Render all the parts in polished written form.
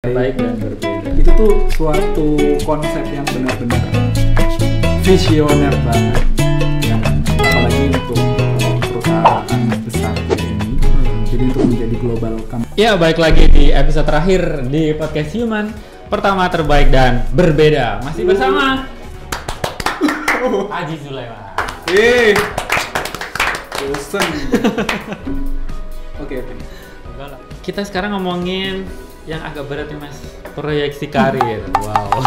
baik dan berbeda. Itu tuh suatu konsep yang benar-benar visioner banget ya, apalagi untuk perusahaan besar kayak ini. Jadi untuk menjadi global company. Ya, baik lagi di episode terakhir di podcast Human pertama terbaik dan berbeda. Masih bersama Aji Sulaiman. Bosen. Oke. Kita sekarang ngomongin yang agak berat nih Mas, proyeksi karir. Wow.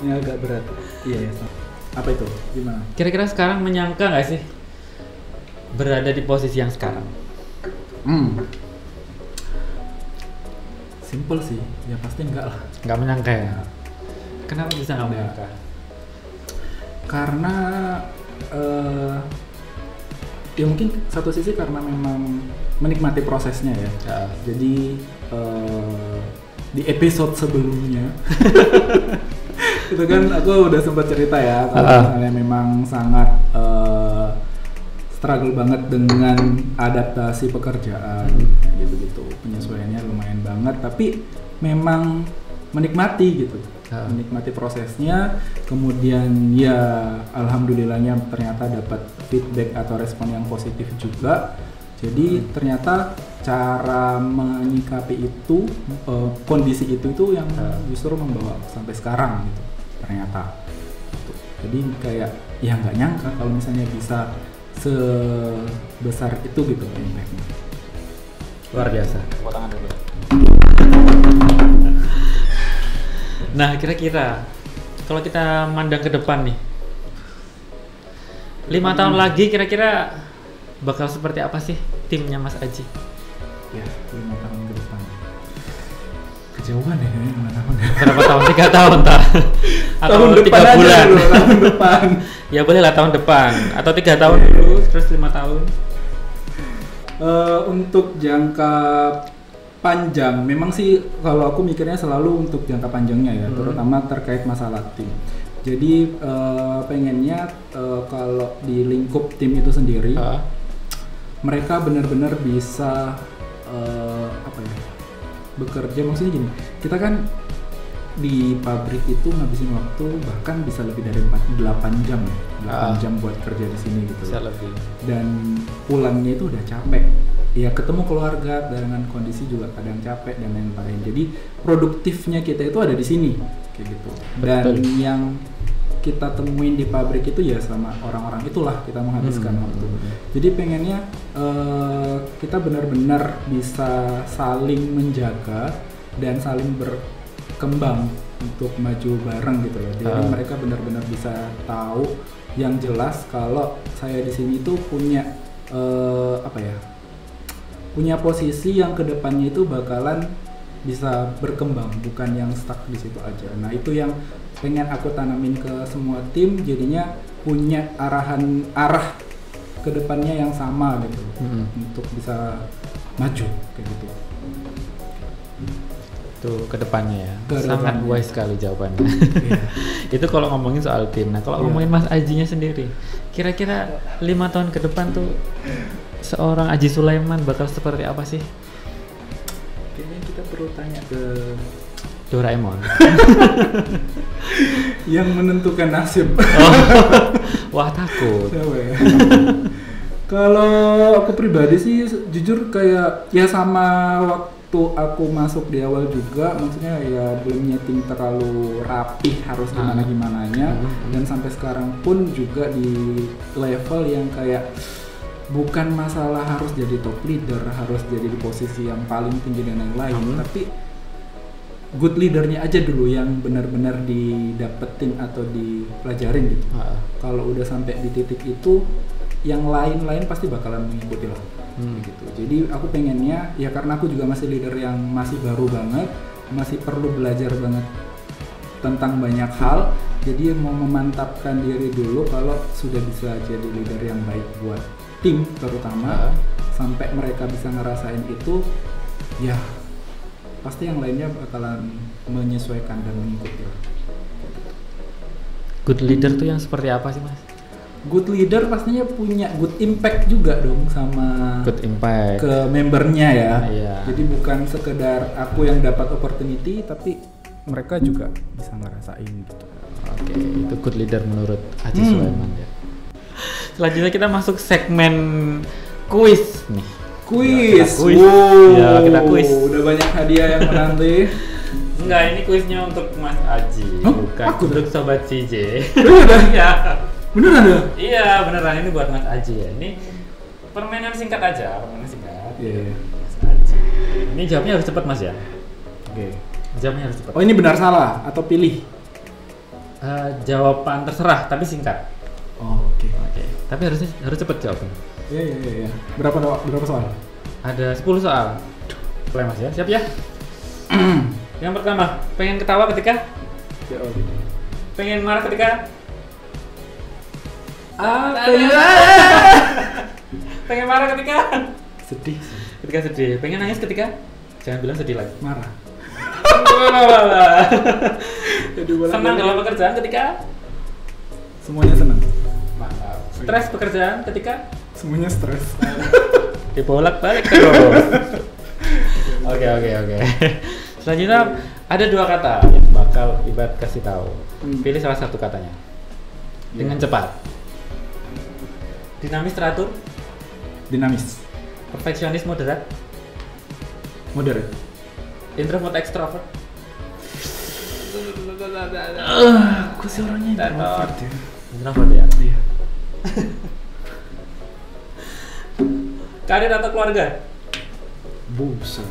Ini agak berat. Iya. Apa itu? Gimana? Kira-kira sekarang menyangka nggak sih berada di posisi yang sekarang? Simple sih, ya pasti enggak lah. Nggak menyangka ya? Kenapa bisa nggak menyangka? Karena ya mungkin satu sisi karena memang menikmati prosesnya ya. Jadi di episode sebelumnya itu kan aku udah sempat cerita ya kalau misalnya memang sangat struggle banget dengan adaptasi pekerjaan gitu-gitu, penyesuaiannya lumayan banget, tapi memang menikmati gitu, menikmati prosesnya, kemudian ya alhamdulillahnya ternyata dapat feedback atau respon yang positif juga. Jadi ternyata cara menyikapi itu, kondisi itu yang justru membawa sampai sekarang gitu ternyata. Jadi kayak ya nggak nyangka kalau misalnya bisa sebesar itu gitu impactnya. Luar biasa. Tepuk tangan dulu. Nah, kira-kira kalau kita mandang ke depan nih, 5 tahun lagi kira-kira bakal seperti apa sih timnya Mas Aji? Ya, 5 tahun ke depan. Kejauhan ya, 5 tahun. Berapa tahun? 3 tahun tak? Atau tahun 3 depan bulan? Dulu, tahun depan. Ya bolehlah tahun depan. Atau 3 tahun dulu, terus 5 tahun. Untuk jangka panjang, memang sih kalau aku mikirnya selalu untuk jangka panjangnya ya, terutama terkait masalah tim. Jadi pengennya kalau di lingkup tim itu sendiri, mereka benar-benar bisa bekerja. Maksudnya gini, kita kan di pabrik itu ngabisin waktu bahkan bisa lebih dari 8 jam ya, 8 jam buat kerja di sini gitu. Bisa lebih. Dan pulangnya itu udah capek. Ya ketemu keluarga dengan kondisi juga kadang capek dan lain-lain. Jadi produktifnya kita itu ada di sini kayak gitu. Dan yang kita temuin di pabrik itu ya sama orang-orang itulah kita menghabiskan waktu. Jadi pengennya kita benar-benar bisa saling menjaga dan saling berkembang untuk maju bareng gitu loh. Jadi mereka benar-benar bisa tahu yang jelas kalau saya di sini tuh punya punya posisi yang kedepannya itu bakalan bisa berkembang, bukan yang stuck di situ aja. Nah itu yang pengen aku tanamin ke semua tim, jadinya punya arah kedepannya yang sama gitu, untuk bisa maju kayak gitu. Itu kedepannya ya, Kedepannya. Sangat wise sekali jawabannya. Itu kalau ngomongin soal tim. Nah kalau ngomongin Mas Ajinya sendiri, kira-kira 5 tahun ke depan tuh seorang Aji Sulaiman bakal seperti apa sih? Kayaknya kita perlu tanya ke Doraemon. yang menentukan nasib. Wah takut. Kalau aku pribadi sih jujur kayak ya sama waktu aku masuk di awal juga, maksudnya ya belum nyeting terlalu rapi harus gimana-gimananya, dan sampai sekarang pun juga di level yang kayak bukan masalah harus jadi top leader, harus jadi di posisi yang paling tinggi dan lain-lain, tapi good leadernya aja dulu yang benar-benar didapetin atau dipelajarin gitu. Kalau udah sampai di titik itu, yang lain-lain pasti bakalan mengikuti lah. Gitu. Jadi aku pengennya ya karena aku juga masih leader yang masih baru banget, masih perlu belajar banget tentang banyak hal. Jadi mau memantapkan diri dulu kalau sudah bisa jadi leader yang baik buat tim terutama, sampai mereka bisa ngerasain itu, ya pasti yang lainnya bakalan menyesuaikan dan mengikuti. Good leader tuh yang seperti apa sih Mas? good leader pastinya punya good impact juga dong sama Good impact. ke membernya ya. Iya. Jadi bukan sekedar aku yang dapat opportunity, tapi mereka juga bisa ngerasain gitu. Oke, itu good leader menurut Haji Sulaiman ya. Selanjutnya kita masuk segmen kuis nih. Kuis. Kita kuis. Wow. Ya, kita kuis. Udah banyak hadiah yang menanti. Enggak, ini kuisnya untuk Mas Aji, Hah? bukan Aku untuk Sobat CJ. Beneran? Iya. Beneran ya? Iya, beneran ini buat Mas Aji ya. Ini permainan singkat aja, permainan singkat. Iya. Mas Aji. Ini jawabnya harus cepat Mas ya. Oke. Jawabnya harus cepat. Oh, ini benar salah atau pilih? Jawaban terserah tapi singkat. Oh, oke. Oke. Tapi harus cepat jawabnya. Iya. Berapa soal? Ada 10 soal. Mulai Mas ya. Siap ya? Yang pertama, pengen ketawa ketika? Ya, oke. Pengen marah ketika? Pengen marah ketika? Sedih. Ketika sedih. Pengen nangis ketika? Jangan bilang sedih lagi. Marah. Senang dalam pekerjaan ketika? Semuanya senang. Mantap. Stres pekerjaan ketika? Semuanya stres. Dibolak-balik terus. Oke. Selanjutnya ada 2 kata yang bakal Ibad kasih tahu. Pilih salah satu katanya. Dengan cepat. Dinamis teratur, Dinamis. perfeksionis moderat, Moderate. introvert ekstrovert. Aku sih orangnya introvert ya. Introvert ya. Iya. Karir atau keluarga? Buset.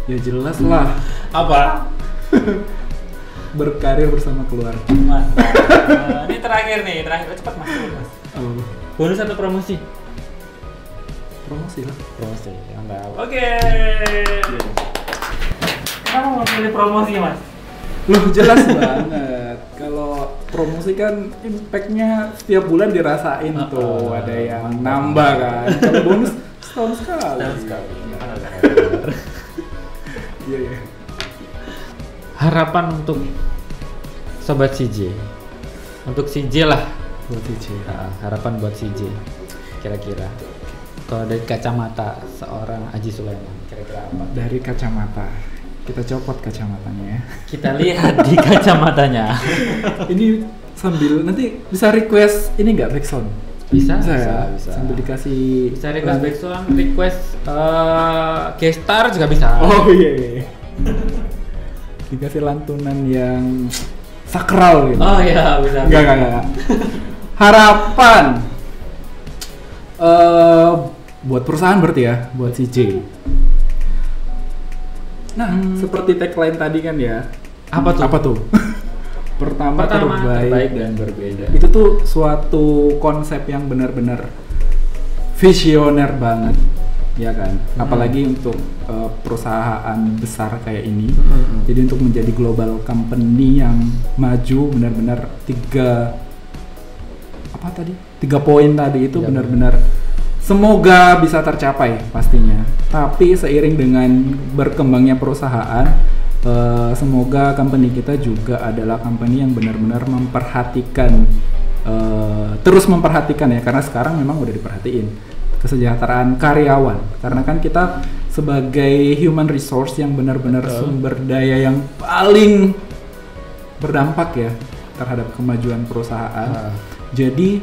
Ya jelas lah. Apa? Berkarir bersama keluarga. Mantap. Ini terakhir cepat Mas. Oh, Bonus atau promosi? promosi lah. Promosi. Mantap. Oke. Kenapa mau pilih promosi Mas? Loh jelas banget. Kalau promosi kan impact-nya setiap bulan dirasain tuh. Ada yang nambah kan. Kalau bonus setahun sekali. Setahun sekali. Iya. Harapan untuk Sobat CJ, untuk CJ lah, Buat CJ. harapan buat CJ kira-kira kalau dari kacamata seorang Haji Sulaiman kira-kira apa? Dari kacamata. Kita copot kacamatanya ya. Kita lihat di kacamatanya. Ini sambil nanti bisa request ini nggak backsound? Bisa. Sambil dikasih Bisa request backsound, request guest star juga bisa. Oh iya. Dikasih lantunan yang sakral gitu. Oh iya, bisa. Enggak. Harapan buat perusahaan berarti ya, buat CJ. Nah, seperti tagline tadi kan ya. Apa tuh? Pertama terbaik dan berbeda. Itu tuh suatu konsep yang benar-benar visioner banget, ya kan? Apalagi untuk perusahaan besar kayak ini. Jadi untuk menjadi global company yang maju, benar-benar 3 poin tadi itu benar-benar semoga bisa tercapai pastinya. Tapi seiring dengan berkembangnya perusahaan, semoga company kita juga adalah company yang benar-benar memperhatikan, terus memperhatikan ya, karena sekarang memang udah diperhatiin kesejahteraan karyawan. Karena kan kita sebagai human resource yang benar-benar sumber daya yang paling berdampak ya terhadap kemajuan perusahaan. Jadi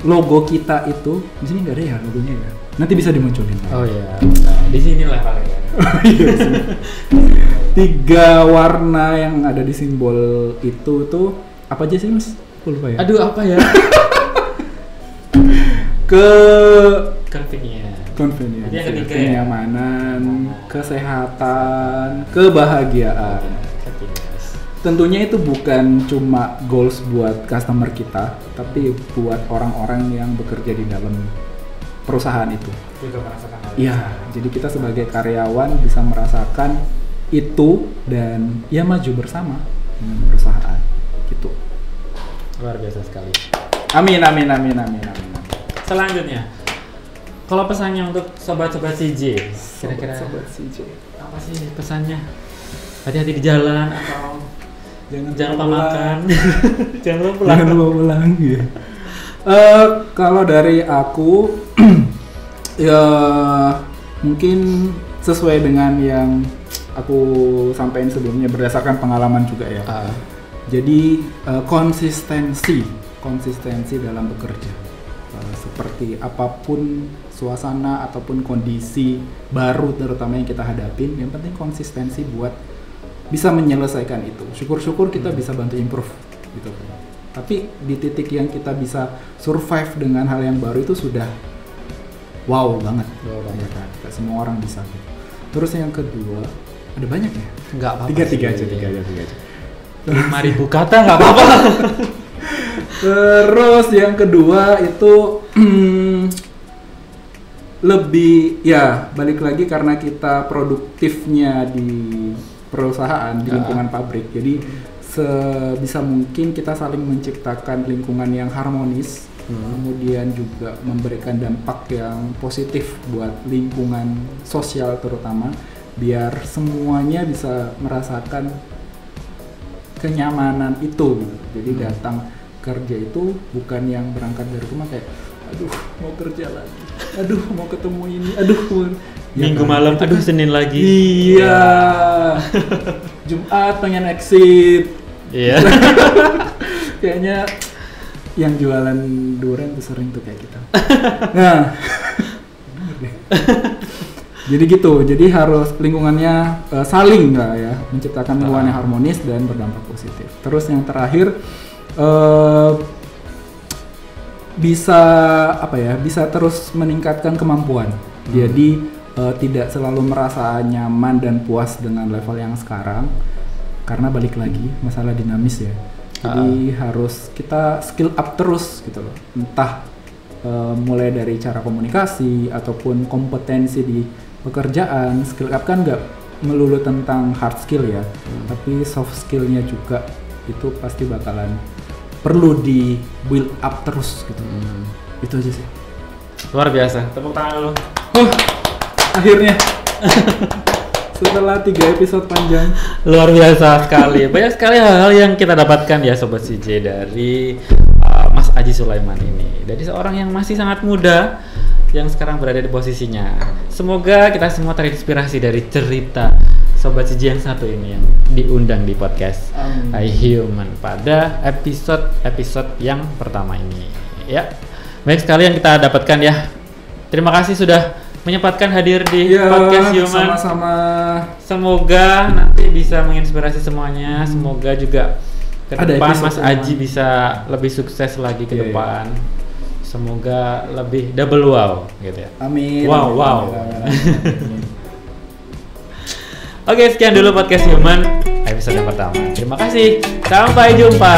logo kita itu di sini nggak ada ya logonya ya. Nanti bisa dimunculin. Oh iya. Di sinilah paling. Iya sih. 3 warna yang ada di simbol itu tuh apa aja sih Mas? Aku lupa ya. Aduh, apa ya? Convenience, Jadi yang ketiga ya? kenyamanan, kesehatan, kebahagiaan. Tentunya itu bukan cuma goals buat customer kita, tapi buat orang-orang yang bekerja di dalam perusahaan itu. Juga merasakan hal Iya, jadi kita sebagai karyawan bisa merasakan itu dan ya maju bersama dengan perusahaan gitu. luar biasa sekali. Amin. Selanjutnya, kalau pesannya untuk sobat-sobat CJ, kira-kira Sobat CJ. apa sih pesannya? Hati-hati di jalan atau Jangan lupa makan. Jangan lupa pulang. Jangan lupa pulang. Ya. Kalau dari aku ya mungkin sesuai dengan yang aku sampaikan sebelumnya berdasarkan pengalaman juga ya. Jadi konsistensi dalam bekerja. Seperti apapun suasana ataupun kondisi baru terutama yang kita hadapin, yang penting konsistensi buat bisa menyelesaikan itu. Syukur-syukur kita bisa bantu improve gitu. Tapi di titik yang kita bisa survive dengan hal yang baru itu sudah wow banget. Ya kan? Gak semua orang bisa gitu. Terus yang kedua, ada banyak ya? Enggak apa-apa. Tiga aja. 5.000 kata nggak apa-apa. Terus yang kedua itu lebih ya balik lagi karena kita produktifnya di perusahaan di lingkungan pabrik, jadi sebisa mungkin kita saling menciptakan lingkungan yang harmonis, kemudian juga memberikan dampak yang positif buat lingkungan sosial terutama, biar semuanya bisa merasakan kenyamanan itu gitu. Jadi datang kerja itu bukan yang berangkat dari rumah kayak aduh mau kerja lagi, aduh mau ketemu ini, aduh minggu malam, aduh Senin lagi. Iya. Jumat pengen exit. Iya. Kayaknya yang jualan durian tuh sering tuh kayak kita. Nah. Jadi gitu, jadi harus lingkungannya saling nggak ya, menciptakan lingkungan yang harmonis dan berdampak positif. Terus yang terakhir bisa bisa terus meningkatkan kemampuan. Jadi tidak selalu merasa nyaman dan puas dengan level yang sekarang, karena balik lagi masalah dinamis ya. Jadi harus kita skill up terus gitu loh. Entah mulai dari cara komunikasi ataupun kompetensi di pekerjaan. Skill up kan nggak melulu tentang hard skill ya, tapi soft skillnya juga itu pasti bakalan perlu di build up terus gitu. Itu aja sih. Luar biasa, tepuk tangan lu. Akhirnya setelah 3 episode panjang, luar biasa sekali. Banyak sekali hal-hal yang kita dapatkan ya Sobat CJ dari Mas Aji Sulaiman ini, dari seorang yang masih sangat muda yang sekarang berada di posisinya. Semoga kita semua terinspirasi dari cerita Sobat CJ yang satu ini yang diundang di podcast iHuman pada episode yang pertama ini. Ya, banyak sekali yang kita dapatkan ya. Terima kasih sudah menyempatkan hadir di podcast Human. Sama-sama. Semoga nanti bisa menginspirasi semuanya. Semoga juga ke depan Mas Aji bisa lebih sukses lagi ke depan. Semoga lebih double wow gitu ya. Amin. Wow. Oke, sekian dulu podcast Human episode yang pertama. Terima kasih. Sampai jumpa.